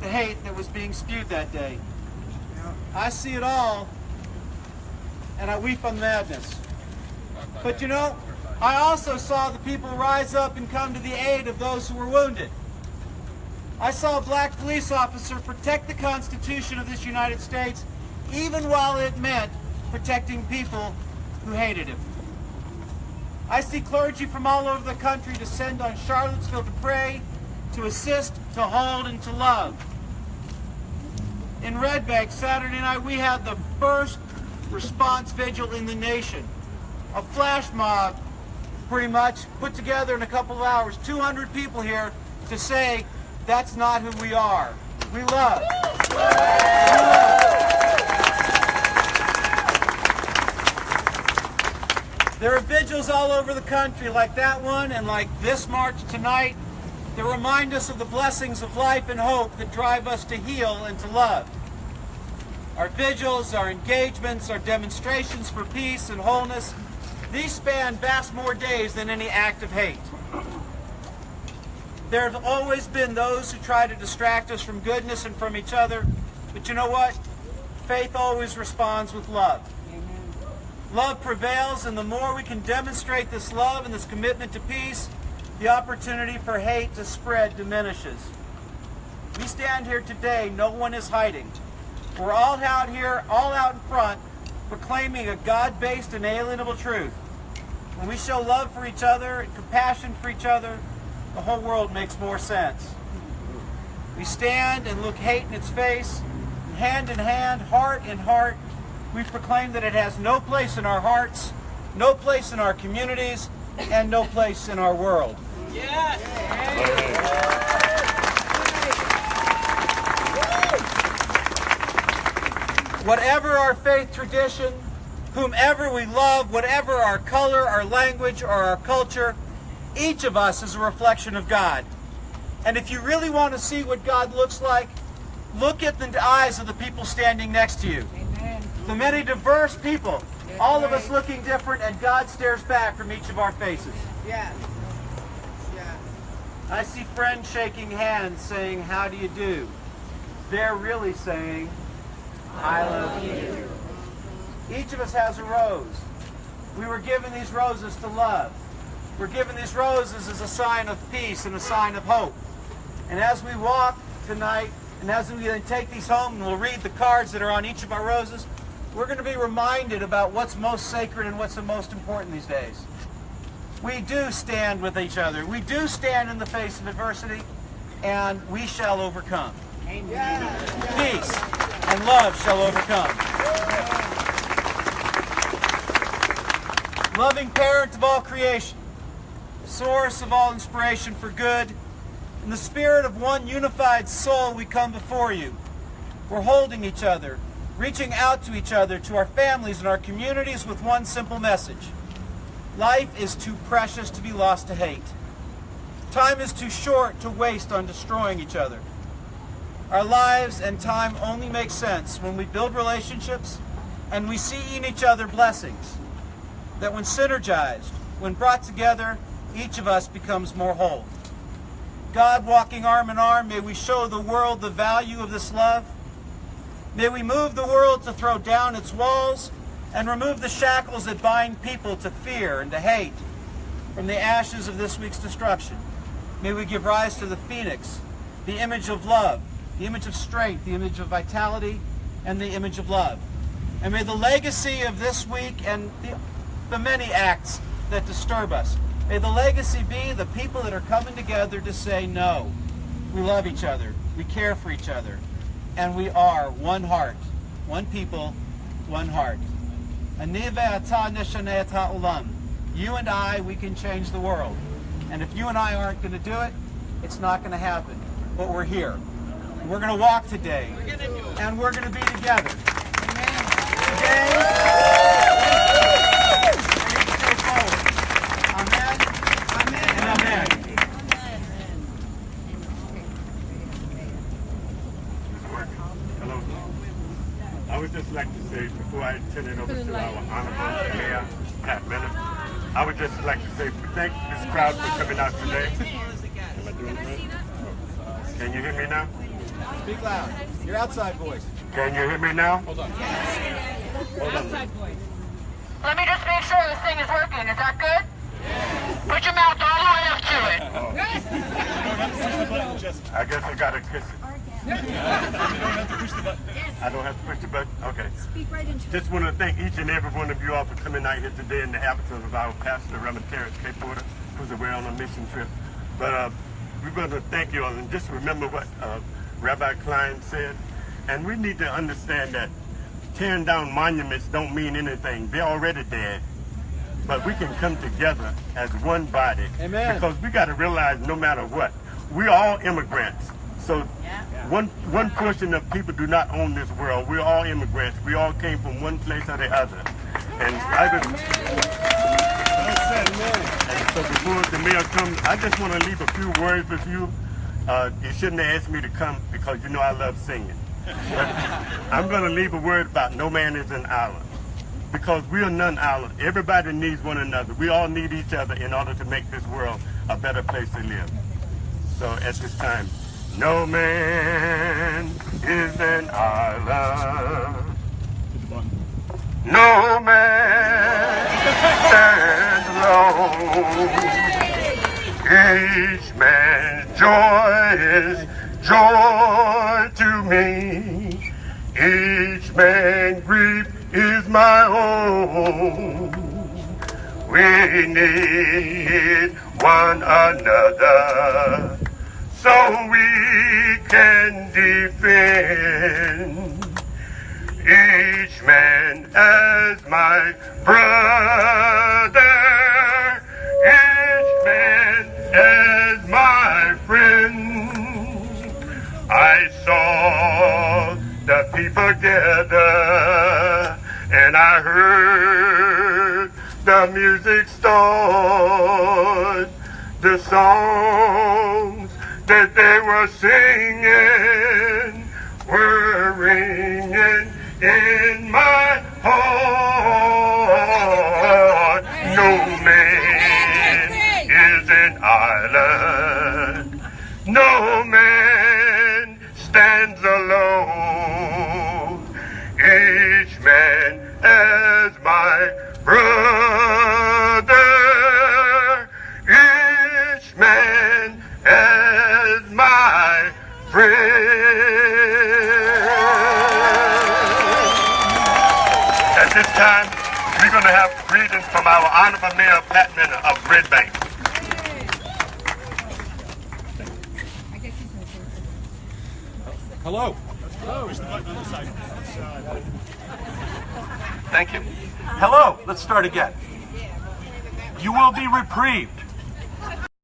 the hate that was being spewed that day. I see it all, and I weep on madness. But you know, I also saw the people rise up and come to the aid of those who were wounded. I saw a black police officer protect the Constitution of this United States, even while it meant protecting people who hated him. I see clergy from all over the country descend on Charlottesville to pray, to assist, to hold, and to love. In Red Bank, Saturday night, we had the first response vigil in the nation. A flash mob, pretty much, put together in a couple of hours. 200 people here to say, that's not who we are. We love. We love. There are vigils all over the country like that one and like this march tonight that remind us of the blessings of life and hope that drive us to heal and to love. Our vigils, our engagements, our demonstrations for peace and wholeness, these span vast more days than any act of hate. There have always been those who try to distract us from goodness and from each other, but you know what? Faith always responds with love. Love prevails, and the more we can demonstrate this love and this commitment to peace, the opportunity for hate to spread diminishes. We stand here today, no one is hiding. We're all out here, all out in front, proclaiming a God-based, inalienable truth. When we show love for each other and compassion for each other, the whole world makes more sense. We stand and look hate in its face, hand in hand, heart in heart. We proclaim that it has no place in our hearts, no place in our communities, and no place in our world. Yes. Whatever our faith tradition, whomever we love, whatever our color, our language, or our culture, each of us is a reflection of God. And if you really want to see what God looks like, look at the eyes of the people standing next to you. Amen. The many diverse people, all of us looking different, and God stares back from each of our faces. Yes. Yes. I see friends shaking hands saying, how do you do? They're really saying, I love you. Each of us has a rose. We were given these roses to love. We're given these roses as a sign of peace and a sign of hope. And as we walk tonight, and as we then take these home and we'll read the cards that are on each of our roses, we're going to be reminded about what's most sacred and what's the most important these days. We do stand with each other. We do stand in the face of adversity, and we shall overcome. Amen. Peace and love shall overcome. Loving parent of all creation, source of all inspiration for good, in the spirit of one unified soul, we come before you. We're holding each other, reaching out to each other, to our families and our communities with one simple message. Life is too precious to be lost to hate. Time is too short to waste on destroying each other. Our lives and time only make sense when we build relationships and we see in each other blessings. That when synergized, when brought together, each of us becomes more whole. God, walking arm in arm, may we show the world the value of this love. May we move the world to throw down its walls and remove the shackles that bind people to fear and to hate from the ashes of this week's destruction. May we give rise to the phoenix, the image of love, the image of strength, the image of vitality, and the image of love. And may the legacy of this week and the many acts that disturb us, may the legacy be the people that are coming together to say, no, we love each other, we care for each other, and we are one heart, one people, one heart. You and I, we can change the world. And if you and I aren't going to do it, it's not going to happen. But we're here. We're going to walk today. And we're going to be together. Today, amen, and amen. Hello. I would just like to say, before I turn it over to our Honorable Mayor, Pat Miller, I would just like to say thank this crowd for coming out today. Am I doing it right? Can you hear me now? Speak loud. Your outside voice. Can you hear me now? Hold on. Let me just make sure this thing is working. Is that good? Put your mouth all the way up to it. I guess I gotta kiss it. I don't have to push the button? Okay. Speak right into it. Just want to thank each and every one of you all for coming out here today in the absence of our pastor, Reverend Terrence K. Porter, who's away on a mission trip. But we're going to thank you all, and just remember what Rabbi Klein said. And we need to understand that tearing down monuments don't mean anything. They're already dead. But we can come together as one body. Amen. Because we got to realize no matter what, we're all immigrants. So one portion of people do not own this world. We're all immigrants. We all came from one place or the other. And so before the mayor comes, I just want to leave a few words with you. You shouldn't have asked me to come because you know I love singing. But I'm going to leave a word about no man is an island. Because we are none island. Everybody needs one another. We all need each other in order to make this world a better place to live. So at this time, no man is an island. No man stands alone. Each man's joy is joy to me. Each man's grief is my own. We need one another so we can defend each man as my brother, each man as my friend. I saw the people gather and I heard the music start, the songs that they were singing were ringing in my heart. No man is an island. No man stands alone. Each man as my brother. Each man as my friend. At this time, we're going to have greetings from our Honorable Mayor Patman of Red Bank. Hello. Thank you. Hello. Let's start again. You will be reprieved.